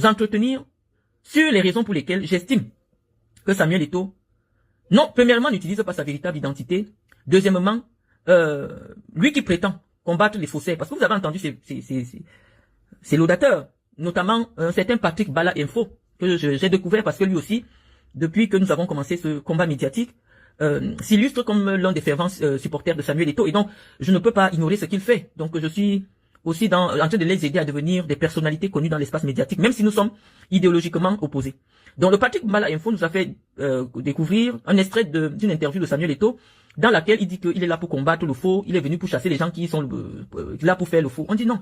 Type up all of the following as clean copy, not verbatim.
entretenir sur les raisons pour lesquelles j'estime que Samuel Eto'o, non, premièrement, n'utilise pas sa véritable identité. Deuxièmement, lui qui prétend combattre les faussaires, parce que vous avez entendu ces laudateurs, notamment un certain Patrick Bala Info, que j'ai découvert parce que lui aussi, depuis que nous avons commencé ce combat médiatique, s'illustre comme l'un des fervents supporters de Samuel Eto'o. Et donc, je ne peux pas ignorer ce qu'il fait. Donc, je suis aussi en train de les aider à devenir des personnalités connues dans l'espace médiatique, même si nous sommes idéologiquement opposés. Donc, le Patrick Bala Info nous a fait découvrir un extrait d'une interview de Samuel Eto'o, dans laquelle il dit qu'il est là pour combattre le faux, il est venu pour chasser les gens qui sont là pour faire le faux. On dit non.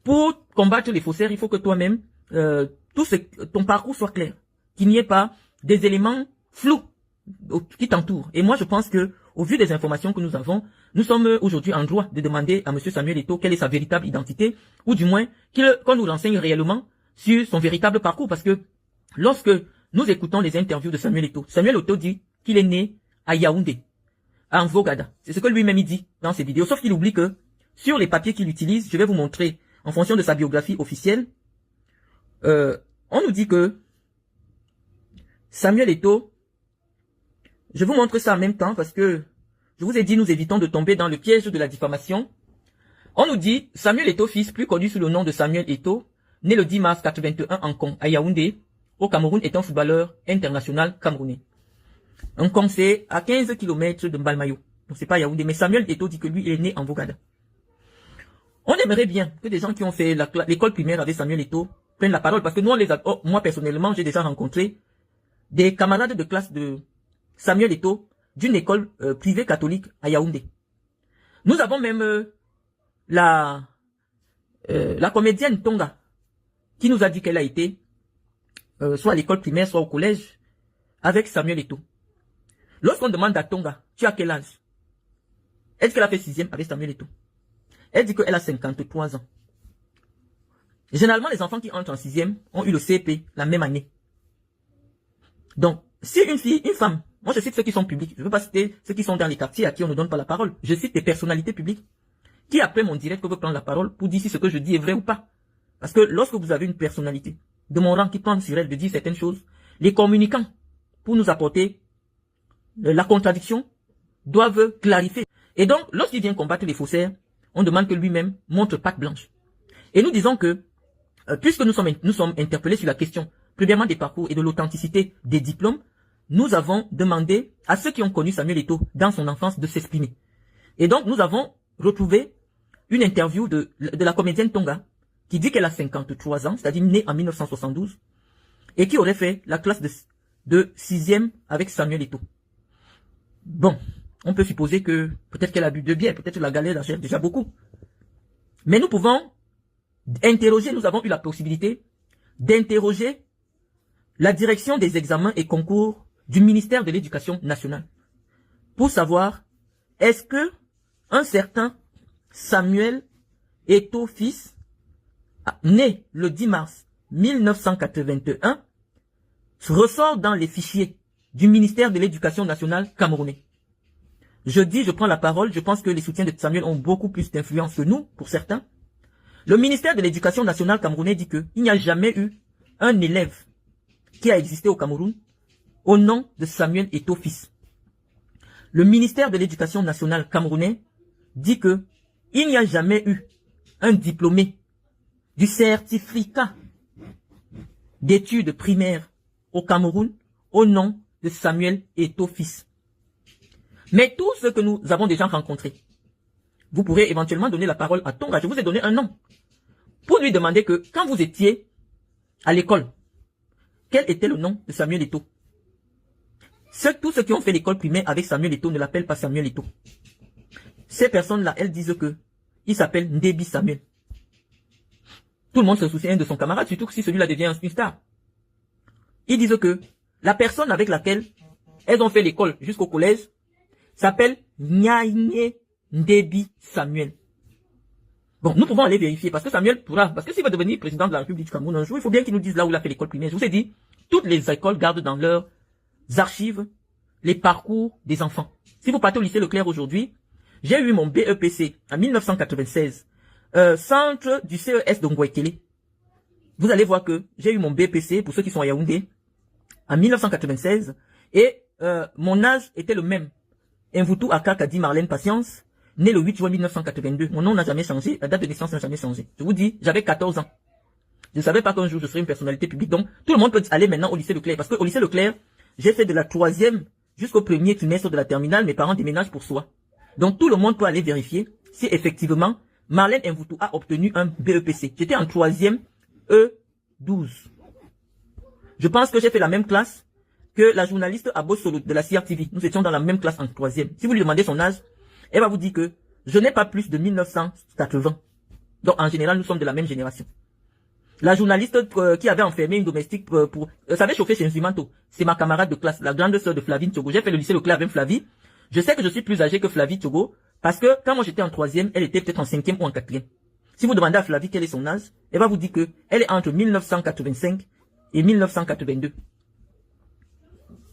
Pour combattre les faussaires, il faut que toi-même, ton parcours soit clair, qu'il n'y ait pas des éléments flous qui t'entourent. Et moi, je pense que, au vu des informations que nous avons, nous sommes aujourd'hui en droit de demander à M. Samuel Eto'o quelle est sa véritable identité, ou du moins qu'on nous renseigne réellement sur son véritable parcours, parce que lorsque nous écoutons les interviews de Samuel Eto'o dit qu'il est né à Yaoundé, à Mvogada. C'est ce que lui-même il dit dans ses vidéos, sauf qu'il oublie que sur les papiers qu'il utilise, je vais vous montrer en fonction de sa biographie officielle, on nous dit que Samuel Eto'o, je vous montre ça en même temps parce que je vous ai dit, nous évitons de tomber dans le piège de la diffamation. On nous dit Samuel Eto'o fils, plus connu sous le nom de Samuel Eto'o, né le 10 mars 81 en Kong, à Yaoundé, au Cameroun, est un footballeur international camerounais. Kong, c'est à 15 km de Mbalmayo. Donc c'est pas Yaoundé, mais Samuel Eto'o dit que lui, il est né en Vogada. On aimerait bien que des gens qui ont fait l'école primaire avec Samuel Eto'o prennent la parole, parce que nous, moi personnellement, j'ai déjà rencontré des camarades de classe de Samuel Eto'o d'une école privée catholique à Yaoundé. Nous avons même la comédienne Tonga qui nous a dit qu'elle a été soit à l'école primaire, soit au collège avec Samuel Eto'o. Lorsqu'on demande à Tonga, tu as quel âge? Elle dit qu'elle a fait 6e avec Samuel Eto'o. Elle dit qu'elle a 53 ans. Généralement, les enfants qui entrent en 6e ont eu le CP la même année. Donc, si une femme, moi je cite ceux qui sont publics, je ne veux pas citer ceux qui sont dans les quartiers à qui on ne donne pas la parole, je cite des personnalités publiques qui après mon direct peuvent prendre la parole pour dire si ce que je dis est vrai ou pas. Parce que lorsque vous avez une personnalité de mon rang qui prend sur elle de dire certaines choses, les communicants, pour nous apporter la contradiction, doivent clarifier. Et donc, lorsqu'il vient combattre les faussaires, on demande que lui-même montre patte blanche. Et nous disons que, puisque nous sommes interpellés sur la question, premièrement des parcours et de l'authenticité des diplômes, nous avons demandé à ceux qui ont connu Samuel Eto'o dans son enfance de s'exprimer. Et donc, nous avons retrouvé une interview de la comédienne Tonga, qui dit qu'elle a 53 ans, c'est-à-dire née en 1972, et qui aurait fait la classe de 6e avec Samuel Eto'o. Bon, on peut supposer que peut-être qu'elle a bu de bière, peut-être la galère achète déjà beaucoup. Mais nous pouvons interroger, nous avons eu la possibilité d'interroger la direction des examens et concours du ministère de l'Éducation nationale pour savoir est-ce que un certain Samuel Eto'o fils, né le 10 mars 1981, ressort dans les fichiers du ministère de l'Éducation nationale camerounais. Je prends la parole, je pense que les soutiens de Samuel ont beaucoup plus d'influence que nous, pour certains. Le ministère de l'Éducation nationale camerounais dit qu'il n'y a jamais eu un élève qui a existé au Cameroun au nom de Samuel Eto'o fils. Le ministère de l'Éducation nationale camerounais dit que il n'y a jamais eu un diplômé du certificat d'études primaires au Cameroun au nom de Samuel Eto'o fils. Mais tous ceux que nous avons déjà rencontrés, vous pourrez éventuellement donner la parole à Tonga. Je vous ai donné un nom pour lui demander que quand vous étiez à l'école, quel était le nom de Samuel Eto'o? Tous ceux qui ont fait l'école primaire avec Samuel Eto'o ne l'appellent pas Samuel Eto'o. Ces personnes-là, elles disent que il s'appelle Ndebi Samuel. Tout le monde se souvient de son camarade, surtout si celui-là devient une star. Ils disent que la personne avec laquelle elles ont fait l'école jusqu'au collège s'appelle Nyaïne Ndebi Samuel. Bon, nous pouvons aller vérifier, parce que Samuel pourra, parce que s'il va devenir président de la République du Cameroun un jour, il faut bien qu'il nous dise là où il a fait l'école primaire. Je vous ai dit, toutes les écoles gardent dans leurs archives les parcours des enfants. Si vous partez au lycée Leclerc aujourd'hui, j'ai eu mon BEPC en 1996, centre du CES de Ngouekele. vous allez voir que j'ai eu mon BPC, pour ceux qui sont à Yaoundé, en 1996, et mon âge était le même. Mvoutou Aka Kadi Marlène Patience, né le 8 juin 1982. Mon nom n'a jamais changé, la date de naissance n'a jamais changé. Je vous dis, j'avais 14 ans. Je ne savais pas qu'un jour je serais une personnalité publique. Donc, tout le monde peut aller maintenant au lycée Leclerc. Parce qu'au lycée Leclerc, j'ai fait de la 3e jusqu'au premier trimestre de la terminale. Mes parents déménagent pour soi. Donc, tout le monde peut aller vérifier si effectivement, Marlène Mvoutou a obtenu un BEPC. J'étais en 3e E12. Je pense que j'ai fait la même classe que la journaliste Abo Solo de la CRTV. Nous étions dans la même classe en 3e. Si vous lui demandez son âge, elle va vous dire que je n'ai pas plus de 1980. Donc, en général, nous sommes de la même génération. La journaliste qui avait enfermé une domestique ça avait chauffé chez Nzimanto. C'est ma camarade de classe, la grande sœur de Flavie Tchogo. J'ai fait le lycée Leclerc avec Flavie. Je sais que je suis plus âgé que Flavie Tchogo parce que quand moi j'étais en 3e, elle était peut-être en 5e ou en 4e. Si vous demandez à Flavie quel est son âge, elle va vous dire que elle est entre 1985 et 1982.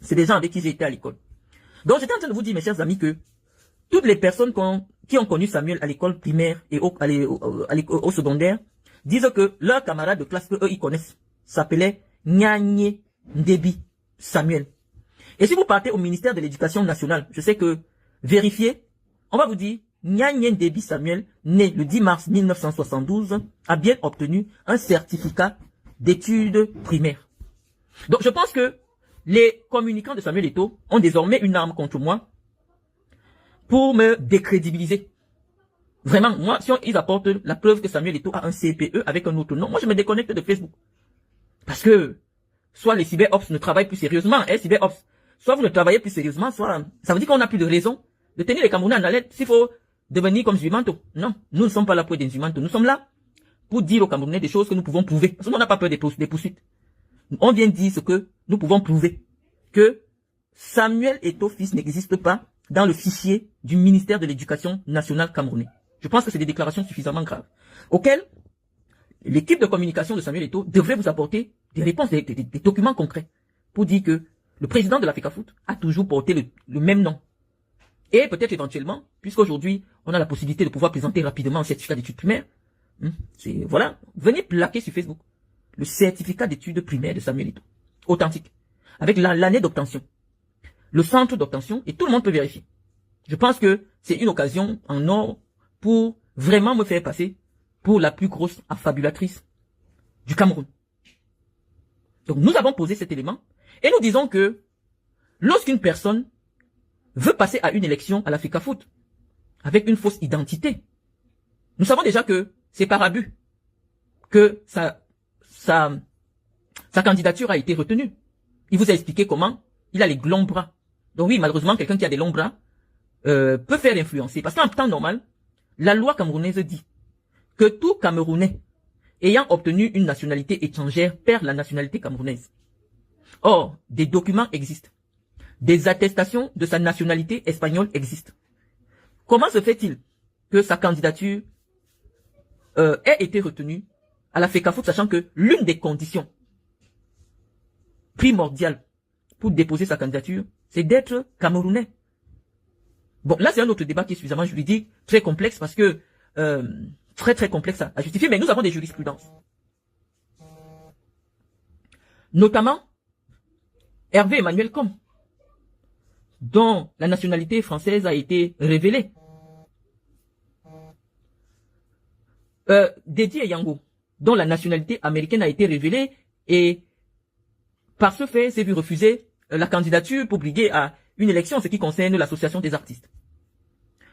C'est des gens avec qui j'ai été à l'école. Donc j'étais en train de vous dire, mes chers amis, que toutes les personnes qui ont connu Samuel à l'école primaire et au secondaire disent que leurs camarades de classe que eux ils connaissent s'appelait Nyanye Ndebi Samuel. Et si vous partez au ministère de l'Éducation nationale, je sais que vérifiez, on va vous dire Nyanye Ndebi Samuel, né le 10 mars 1972, a bien obtenu un certificat d'études primaires. Donc je pense que les communicants de Samuel Eto'o ont désormais une arme contre moi pour me décrédibiliser. Vraiment, moi, si ils apportent la preuve que Samuel Eto'o a un CPE avec un autre nom, moi je me déconnecte de Facebook. Parce que, soit les cyberops ne travaillent plus sérieusement, cyberops, soit vous ne travaillez plus sérieusement, soit ça veut dire qu'on n'a plus de raison de tenir les Camerounais en haleine s'il faut devenir comme Zumanto. Non, nous ne sommes pas là pour des Zumanto, nous sommes là pour dire aux Camerounais des choses que nous pouvons prouver. Parce qu'on n'a pas peur des poursuites. On vient dire ce que nous pouvons prouver. Que Samuel Eto'o fils n'existe pas dans le fichier du ministère de l'Éducation nationale camerounais. Je pense que c'est des déclarations suffisamment graves, auxquelles l'équipe de communication de Samuel Eto'o devrait vous apporter des réponses, des documents concrets, pour dire que le président de la FECAFOOT a toujours porté le même nom. Et peut-être éventuellement, puisqu'aujourd'hui, on a la possibilité de pouvoir présenter rapidement un certificat d'études primaires, voilà, venez plaquer sur Facebook le certificat d'études primaires de Samuel Eto'o, authentique, avec l'année d'obtention, le centre d'obtention, et tout le monde peut vérifier. Je pense que c'est une occasion en or pour vraiment me faire passer pour la plus grosse affabulatrice du Cameroun. Donc nous avons posé cet élément et nous disons que lorsqu'une personne veut passer à une élection à la FECAFOOT avec une fausse identité, nous savons déjà que c'est par abus que sa candidature a été retenue. Il vous a expliqué comment il a les longs bras. Donc oui, malheureusement, quelqu'un qui a des longs bras peut faire influencer. Parce qu'en temps normal, la loi camerounaise dit que tout Camerounais ayant obtenu une nationalité étrangère perd la nationalité camerounaise. Or, des documents existent. Des attestations de sa nationalité espagnole existent. Comment se fait-il que sa candidature ait été retenue à la FECAFOOT, sachant que l'une des conditions primordiales pour déposer sa candidature, c'est d'être camerounais. Bon, là, c'est un autre débat qui est suffisamment juridique, très complexe, parce que très complexe à justifier, mais nous avons des jurisprudences. Notamment, Hervé Emmanuel Com, dont la nationalité française a été révélée. Dédié Yango, dont la nationalité américaine a été révélée, et par ce fait, s'est vu refuser la candidature pour briguer à une élection en ce qui concerne l'association des artistes.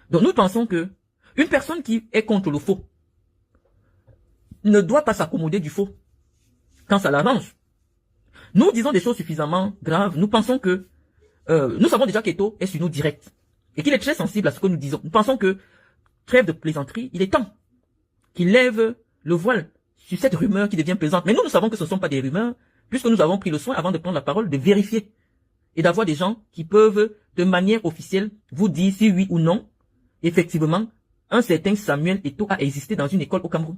Donc nous pensons que une personne qui est contre le faux ne doit pas s'accommoder du faux quand ça l'arrange. Nous disons des choses suffisamment graves. Nous pensons que nous savons déjà qu'Eto'o est sur nous direct et qu'il est très sensible à ce que nous disons. Nous pensons que, trêve de plaisanterie, il est temps qu'il lève le voile sur cette rumeur qui devient plaisante. Mais nous savons que ce ne sont pas des rumeurs, puisque nous avons pris le soin, avant de prendre la parole, de vérifier et d'avoir des gens qui peuvent, de manière officielle, vous dire si oui ou non, effectivement, un certain Samuel Eto'o a existé dans une école au Cameroun.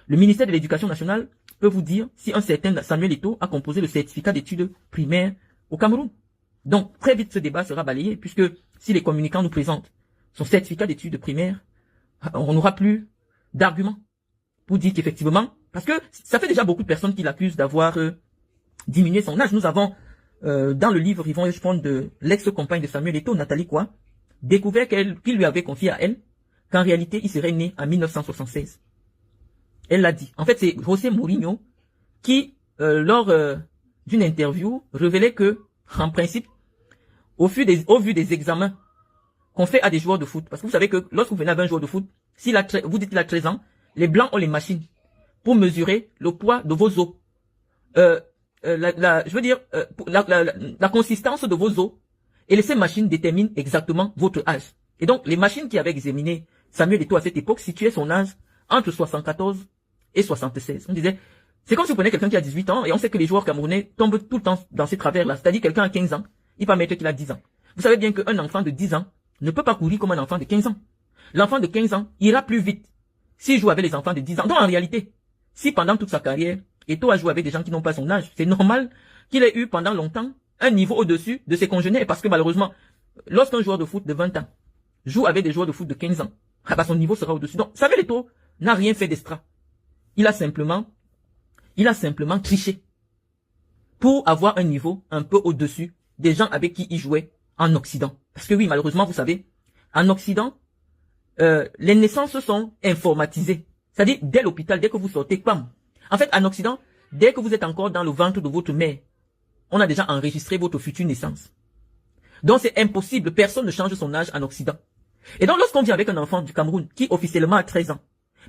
Le ministère de l'Éducation nationale peut vous dire si un certain Samuel Eto'o a composé le certificat d'études primaires au Cameroun. Donc, très vite, ce débat sera balayé, puisque si les communicants nous présentent son certificat d'études primaires, on n'aura plus d'arguments pour dire qu'effectivement, parce que ça fait déjà beaucoup de personnes qui l'accusent d'avoir diminué son âge. Nous avons, dans le livre Yvon Hirschsprung de l'ex-compagne de Samuel Eto'o, Nathalie Kwa, découvert qu'il lui avait confié à elle qu'en réalité, il serait né en 1976. Elle l'a dit. En fait, c'est José Mourinho qui, lors d'une interview, révélait que, en principe, au vu des examens qu'on fait à des joueurs de foot, parce que vous savez que lorsque vous venez avec un joueur de foot, vous dites qu'il a 13 ans, les blancs ont les machines pour mesurer le poids de vos os. La consistance de vos os, et ces machines déterminent exactement votre âge. Et donc, les machines qui avaient examiné Samuel Eto'o à cette époque situaient son âge entre 74 et 76. On disait, c'est comme si vous prenez quelqu'un qui a 18 ans, et on sait que les joueurs camerounais tombent tout le temps dans ces travers-là. C'est-à-dire, quelqu'un a 15 ans, il va mettre qu'il a 10 ans. Vous savez bien qu'un enfant de 10 ans ne peut pas courir comme un enfant de 15 ans. L'enfant de 15 ans ira plus vite s'il joue avec les enfants de 10 ans. Donc, en réalité, si pendant toute sa carrière, Eto'o a joué avec des gens qui n'ont pas son âge, c'est normal qu'il ait eu pendant longtemps un niveau au-dessus de ses congénères, parce que malheureusement, lorsqu'un joueur de foot de 20 ans joue avec des joueurs de foot de 15 ans, son niveau sera au-dessus. Donc, Samuel Eto'o n'a rien fait d'extra. Il a simplement triché pour avoir un niveau un peu au-dessus des gens avec qui il jouait en Occident. Parce que oui, malheureusement, vous savez, en Occident, les naissances sont informatisées. C'est-à-dire, dès l'hôpital, dès que vous sortez, pam. En fait, en Occident, dès que vous êtes encore dans le ventre de votre mère, on a déjà enregistré votre future naissance. Donc, c'est impossible. Personne ne change son âge en Occident. Et donc, lorsqu'on vient avec un enfant du Cameroun qui officiellement a 13 ans,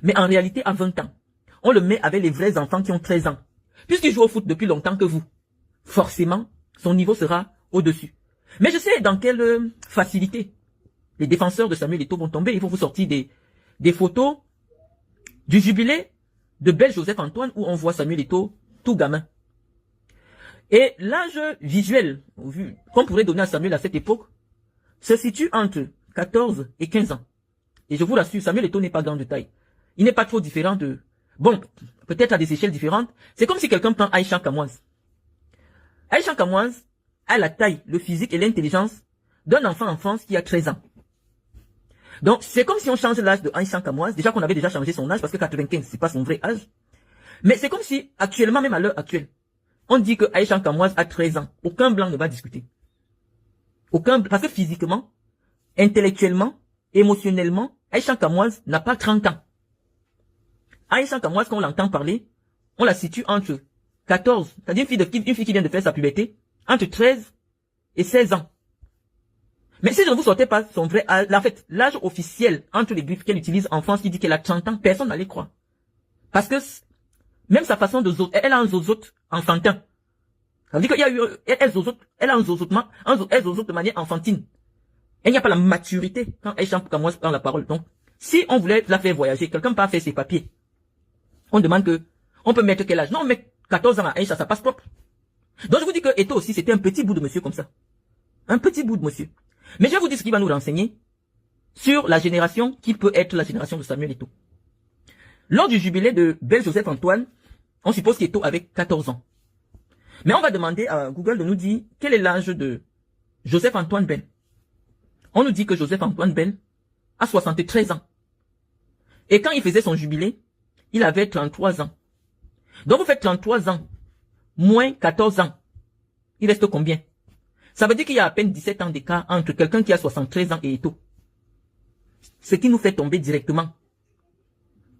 mais en réalité a 20 ans, on le met avec les vrais enfants qui ont 13 ans. Puisqu'il joue au foot depuis longtemps que vous, forcément, son niveau sera au-dessus. Mais je sais dans quelle facilité les défenseurs de Samuel Eto'o vont tomber. Ils vont vous sortir des photos du jubilé de Bel Joseph Antoine où on voit Samuel Eto'o tout gamin. Et l'âge visuel qu'on pourrait donner à Samuel à cette époque se situe entre 14 et 15 ans. Et je vous rassure, Samuel Eto'o n'est pas grand de taille. Il n'est pas trop différent de... Bon, peut-être à des échelles différentes. C'est comme si quelqu'un prend Aïcha Kamoise. Aïcha Kamoise a la taille, le physique et l'intelligence d'un enfant en France qui a 13 ans. Donc, c'est comme si on change l'âge de Aïcha Kamoise. Déjà qu'on avait déjà changé son âge parce que 95, c'est pas son vrai âge. Mais c'est comme si, actuellement, même à l'heure actuelle, on dit que Aïcha Kamoise a 13 ans. Aucun blanc ne va discuter. Parce que physiquement, intellectuellement, émotionnellement, Aïcha Kamoise n'a pas 30 ans. Aïcha Kamoise, quand on l'entend parler, on la situe entre 14, c'est-à-dire une fille qui vient de faire sa puberté, entre 13 et 16 ans. Mais si je ne vous sortais pas son vrai âge, en fait, l'âge officiel entre les griffes qu'elle utilise en France qui dit qu'elle a 30 ans, personne n'allait croire. Parce que même sa façon de zozoter, elle a un zozote enfantin. Ça veut dire qu'il y a eu, elle zozote de manière enfantine. Elle n'y a pas la maturité quand elle chante comme moi prend la parole. Donc, si on voulait la faire voyager, quelqu'un peut faire ses papiers. On demande que, on peut mettre quel âge? Non, on met 14 ans à Aïcha, ça passe propre. Donc je vous dis que Eto'o aussi, c'était un petit bout de monsieur comme ça. Un petit bout de monsieur. Mais je vais vous dire ce qui va nous renseigner sur la génération qui peut être la génération de Samuel Eto'o. Lors du jubilé de Bel Joseph Antoine, on suppose qu'Eto'o avait 14 ans. Mais on va demander à Google de nous dire quel est l'âge de Joseph Antoine Bel. On nous dit que Joseph Antoine Bel a 73 ans. Et quand il faisait son jubilé, il avait 33 ans. Donc vous faites 33 ans, moins 14 ans. Il reste combien? Ça veut dire qu'il y a à peine 17 ans d'écart entre quelqu'un qui a 73 ans et Eto'o. Ce qui nous fait tomber directement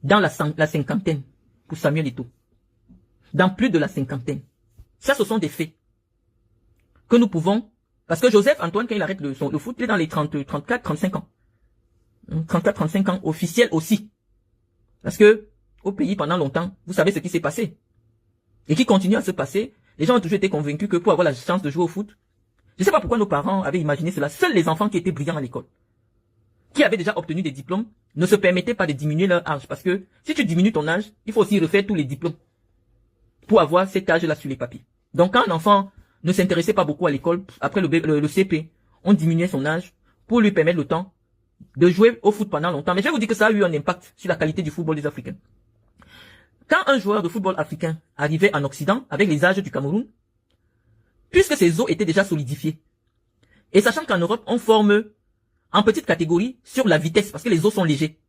dans la cinquantaine pour Samuel Eto'o. Dans plus de la cinquantaine. Ça, ce sont des faits que nous pouvons... Parce que Joseph Antoine, quand il arrête le foot, il est dans les 34, 35 ans. 34, 35 ans, officiel aussi. Parce que, au pays, pendant longtemps, vous savez ce qui s'est passé. Et qui continue à se passer. Les gens ont toujours été convaincus que pour avoir la chance de jouer au foot, je ne sais pas pourquoi nos parents avaient imaginé cela. Seuls les enfants qui étaient brillants à l'école, qui avaient déjà obtenu des diplômes, ne se permettaient pas de diminuer leur âge. Parce que, si tu diminues ton âge, il faut aussi refaire tous les diplômes pour avoir cet âge-là sur les papiers. Donc, quand un enfant ne s'intéressait pas beaucoup à l'école, après le CP, on diminuait son âge pour lui permettre le temps de jouer au foot pendant longtemps. Mais je vais vous dire que ça a eu un impact sur la qualité du football des Africains. Quand un joueur de football africain arrivait en Occident, avec les âges du Cameroun, puisque ses os étaient déjà solidifiés, et sachant qu'en Europe, on forme en petite catégorie sur la vitesse, parce que les os sont légers,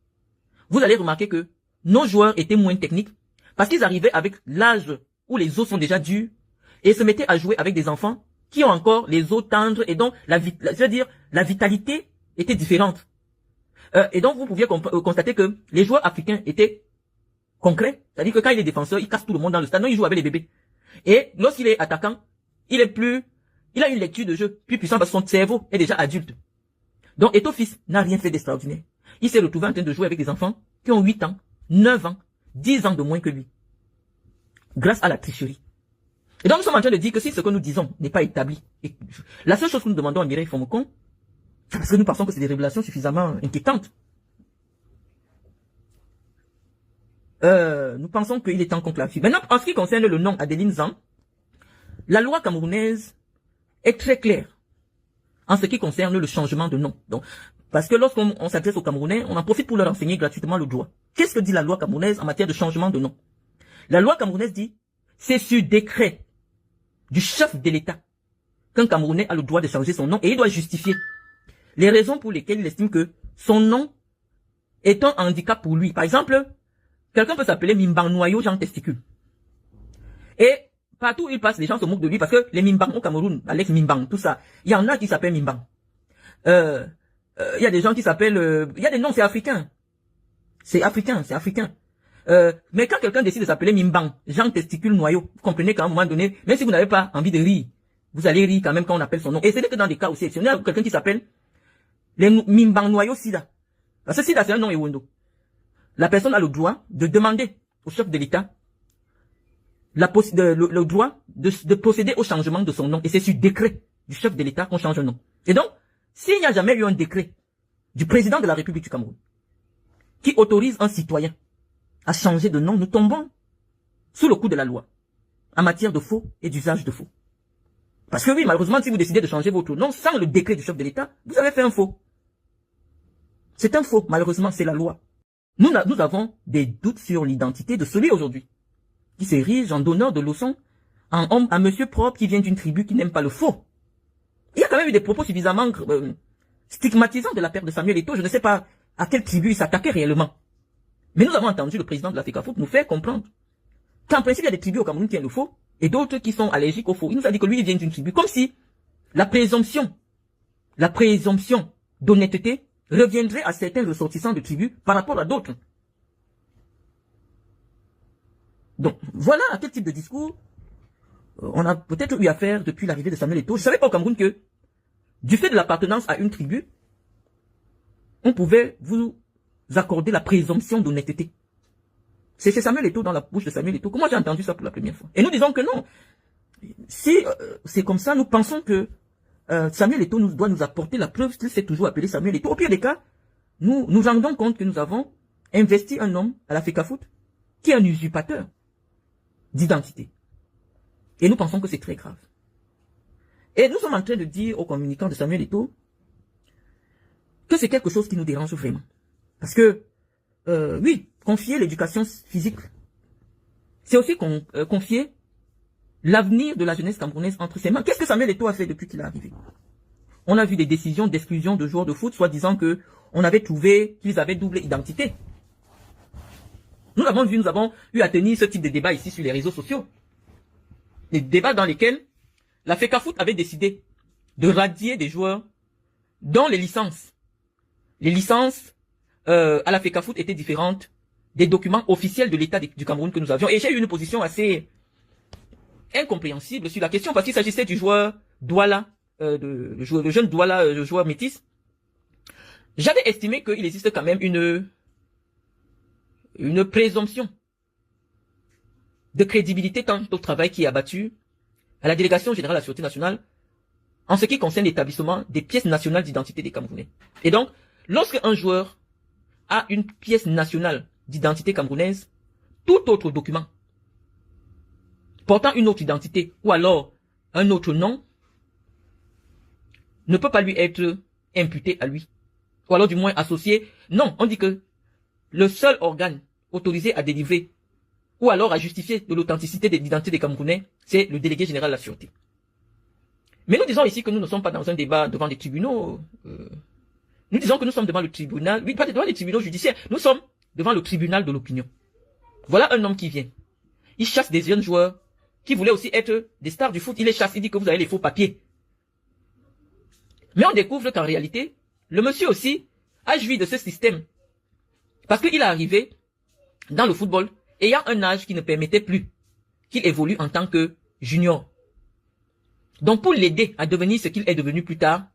vous allez remarquer que nos joueurs étaient moins techniques parce qu'ils arrivaient avec l'âge où les os sont déjà durs et se mettaient à jouer avec des enfants qui ont encore les os tendres et donc la vitalité était différente. Et donc vous pouviez constater que les joueurs africains étaient concrets, c'est-à-dire que quand il est défenseur, il casse tout le monde dans le stade, non, il joue avec les bébés. Et lorsqu'il est attaquant, il a une lecture de jeu plus puissante parce que son cerveau est déjà adulte. Donc Eto'o fils n'a rien fait d'extraordinaire. Il s'est retrouvé en train de jouer avec des enfants qui ont 8 ans, 9 ans, 10 ans de moins que lui. Grâce à la tricherie. Et donc nous sommes en train de dire que si ce que nous disons n'est pas établi, et la seule chose que nous demandons à Mireille Fomokon, c'est parce que nous pensons que c'est des révélations suffisamment inquiétantes. Nous pensons qu'il est temps contre la fille. Maintenant, en ce qui concerne le nom Adeline Zhang, la loi camerounaise est très claire en ce qui concerne le changement de nom. Donc, parce que lorsqu'on s'adresse aux Camerounais, on en profite pour leur enseigner gratuitement le droit. Qu'est-ce que dit la loi camerounaise en matière de changement de nom? La loi camerounaise dit, c'est sur décret du chef de l'État qu'un Camerounais a le droit de changer son nom et il doit justifier les raisons pour lesquelles il estime que son nom est un handicap pour lui. Par exemple, quelqu'un peut s'appeler Mimbang Noyau Jean Testicule. Et partout où il passe, les gens se moquent de lui parce que les Mimbang au Cameroun, Alex Mimbang, tout ça, il y en a qui s'appellent Mimbang. Il y a des gens qui s'appellent... il y a des noms, c'est africain. C'est africain, c'est africain. Mais quand quelqu'un décide de s'appeler Mimbang, Jean Testicule Noyau, vous comprenez qu'à un moment donné, même si vous n'avez pas envie de rire, vous allez rire quand même quand on appelle son nom. Et c'est que dans des cas aussi exceptionnels, quelqu'un qui s'appelle les Mimbang Noyau Sida. Parce que Sida, c'est un nom Ewondo. La personne a le droit de demander au chef de l'État le droit de procéder au changement de son nom. Et c'est sur décret du chef de l'État qu'on change un nom. Et donc, s'il n'y a jamais eu un décret du président de la République du Cameroun qui autorise un citoyen à changer de nom, nous tombons sous le coup de la loi en matière de faux et d'usage de faux. Parce que oui, malheureusement, si vous décidez de changer votre nom sans le décret du chef de l'État, vous avez fait un faux. C'est un faux, malheureusement, c'est la loi. Nous avons des doutes sur l'identité de celui aujourd'hui qui s'érige en donneur de leçons en homme à monsieur propre qui vient d'une tribu qui n'aime pas le faux. Il y a quand même eu des propos suffisamment stigmatisants de la part de Samuel Eto'o. Je ne sais pas à quelle tribu il s'attaquait réellement. Mais nous avons entendu le président de la FECAFOOT nous faire comprendre qu'en principe, il y a des tribus au Cameroun qui aiment le faux et d'autres qui sont allergiques au faux. Il nous a dit que lui, il vient d'une tribu. Comme si la présomption d'honnêteté reviendrait à certains ressortissants de tribus par rapport à d'autres. Donc, voilà à quel type de discours on a peut-être eu affaire depuis l'arrivée de Samuel Eto'o. Je ne savais pas au Cameroun que, du fait de l'appartenance à une tribu, on pouvait vous accorder la présomption d'honnêteté. C'est chez Samuel Eto'o, dans la bouche de Samuel Eto'o, que moi j'ai entendu ça pour la première fois. Et nous disons que non. Si c'est comme ça, nous pensons que Samuel Eto'o doit nous apporter la preuve qu'il s'est toujours appelé Samuel Eto'o. Au pire des cas, nous nous rendons compte que nous avons investi un homme à la FECAFOOT qui est un usurpateur d'identité. Et nous pensons que c'est très grave. Et nous sommes en train de dire aux communicants de Samuel Eto'o que c'est quelque chose qui nous dérange vraiment. Parce que, oui, confier l'éducation physique, c'est aussi confier l'avenir de la jeunesse camerounaise entre ses mains. Qu'est-ce que Samuel Eto'o a fait depuis qu'il est arrivé? On a vu des décisions d'exclusion de joueurs de foot, soit disant que on avait trouvé qu'ils avaient double identité. Nous avons eu à tenir ce type de débat ici sur les réseaux sociaux. Des débats dans lesquels la FECAFOOT avait décidé de radier des joueurs dont les licences à la FECAFOOT étaient différentes des documents officiels de l'État du Cameroun que nous avions. Et j'ai eu une position assez incompréhensible sur la question parce qu'il s'agissait du joueur Douala, le jeune Douala, le joueur métis. J'avais estimé qu'il existe quand même une présomption de crédibilité quant au travail qui est abattu à la Délégation générale de la Sûreté nationale en ce qui concerne l'établissement des pièces nationales d'identité des Camerounais. Et donc, lorsque un joueur a une pièce nationale d'identité camerounaise, tout autre document portant une autre identité ou alors un autre nom ne peut pas lui être imputé à lui. Ou alors du moins associé. Non, on dit que le seul organe autorisé à délivrer ou alors à justifier de l'authenticité de l'identité des Camerounais, c'est le délégué général de la Sûreté. Mais nous disons ici que nous ne sommes pas dans un débat devant des tribunaux. Nous disons que nous sommes devant le tribunal, oui, pas devant les tribunaux judiciaires, nous sommes devant le tribunal de l'opinion. Voilà un homme qui vient. Il chasse des jeunes joueurs qui voulaient aussi être des stars du foot. Il les chasse, il dit que vous avez les faux papiers. Mais on découvre qu'en réalité, le monsieur aussi a joui de ce système. Parce qu'il est arrivé dans le football ayant un âge qui ne permettait plus qu'il évolue en tant que junior. Donc pour l'aider à devenir ce qu'il est devenu plus tard,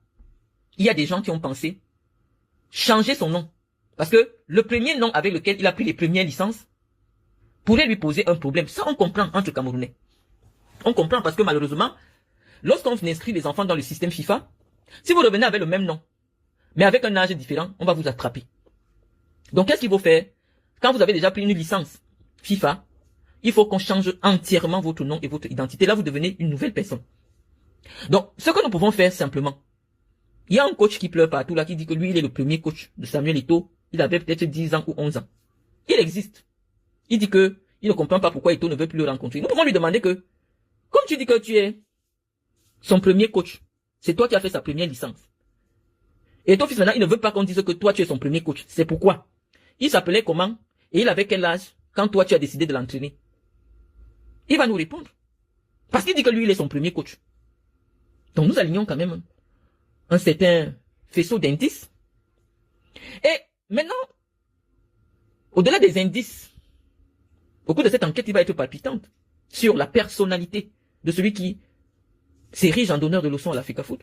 il y a des gens qui ont pensé changer son nom. Parce que le premier nom avec lequel il a pris les premières licences pourrait lui poser un problème. Ça, on comprend entre Camerounais. On comprend parce que malheureusement, lorsqu'on inscrit les enfants dans le système FIFA, si vous revenez avec le même nom, mais avec un âge différent, on va vous attraper. Donc qu'est-ce qu'il faut faire? Quand vous avez déjà pris une licence FIFA, il faut qu'on change entièrement votre nom et votre identité. Là, vous devenez une nouvelle personne. Donc, ce que nous pouvons faire simplement, il y a un coach qui pleure partout là, qui dit que lui, il est le premier coach de Samuel Eto'o. Il avait peut-être 10 ans ou 11 ans. Il existe. Il dit que il ne comprend pas pourquoi Eto'o ne veut plus le rencontrer. Nous pouvons lui demander que, comme tu dis que tu es son premier coach, c'est toi qui as fait sa première licence. Et ton fils maintenant, il ne veut pas qu'on dise que toi tu es son premier coach. C'est pourquoi. Il s'appelait comment? Et il avait quel âge quand toi tu as décidé de l'entraîner? Il va nous répondre. Parce qu'il dit que lui, il est son premier coach. Donc nous alignons quand même un certain faisceau d'indices. Et maintenant, au-delà des indices, au cours de cette enquête, il va être palpitante sur la personnalité de celui qui s'érige en donneur de leçons à l'Africa Foot.